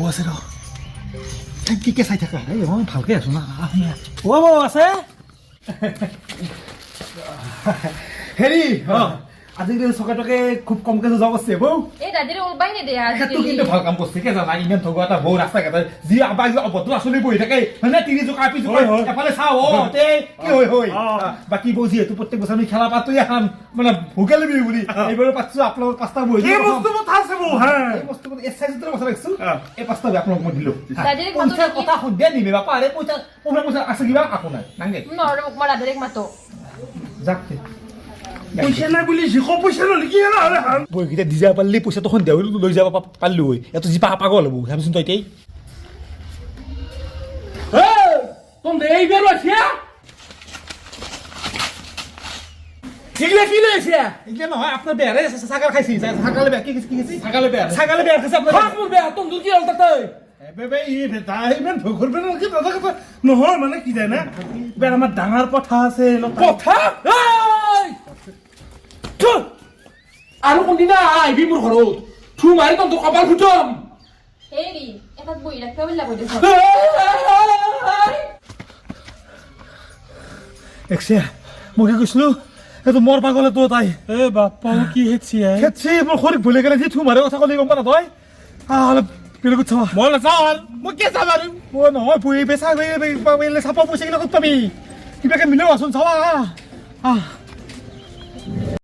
আছে ৰ কি চাই থাকা মই ভালকৈ আছো না বৌ আছে হেৰি আজিকালি চকাটকে খুব কমকে যোৱা কৰিছে বৌ এই দাদিৰে ওলবাই নে দিয়া সেইটো কিন্তু ভাল কাম কৰিছে কে জানা ইমান থগোৱা এটা বৌ ৰাস্তা ঘাটে যি আবাই অভদ্ৰ আচলি বহি থাকে মানে তিনি জোকা পিছ এফালে চাও তে কি হয় বাকী বৌ যিহেতু প্ৰত্যেক বছৰ আমি খেলা পাতোই এখন মানে ভোগালী বিহু বুলি এইবাৰ পাতিছো আপোনালোক পাঁচটা বহি এই বস্তু কথা আছে বৌ এই বস্তু এই চাইজৰ কথা ৰাখিছো এই পাঁচটা আপোনালোক মই দিলো দাদিৰে পইচা কথা সন্ধিয়া নিবি বাপা আৰে পইচা পইচা আছে কিবা আকো নাই নাংগে নহ'লে মোক মই দাদিৰেক মাতো যাক পইচা নাই বুলি জিকো পইচা ল'লি কি হ'ল আৰে হান বইকেইটা দি যাব পাৰিলে পইচাটো সন্ধিয়া লৈ যাব পাৰিলো হয় এইটো যি পাগল হ'ব ভাবিছোন তই এতিয়াই তোমৰা এইবাৰ আছে কি লেছে এতিয়া নহয় আপোনাৰ বেয়াৰে ছাগাল খাইছি ছাগালে বেয়া কি কি ছাগালে বেয়া খাইছে আপোনাৰ খাকমুৰ বে তোমৰা কি হল তাতে বেবে ই বেটা ইমান ভগৰ বেন কি দাদা কথা নহয় মানে কি জানা বেৰ আমাৰ ডাঙৰ পথা আছে পথা আৰু কোনদিনা আইবি মোৰ ঘৰত থু মাৰি তোৰ কপাল ফুটম হেৰি এটাত বহি ৰাখিব বুলি কৈ দিছ একছে মই কি কৈছিলো এইটো মোৰ পাগলে তো তাই এ বাপ্পা কি হেছি খেতছি মোৰ খৰিক ভুলে গেলে থু মাৰে কথা কলি গম পা না তই আলে বেলেগত চাবা মই নাযাওঁ মই কি চাম আৰু মই নহয় বহি বেচা চাপা পইচা কিনা ক'ত পাবি কিবাকে মিলেও আছোন চাবা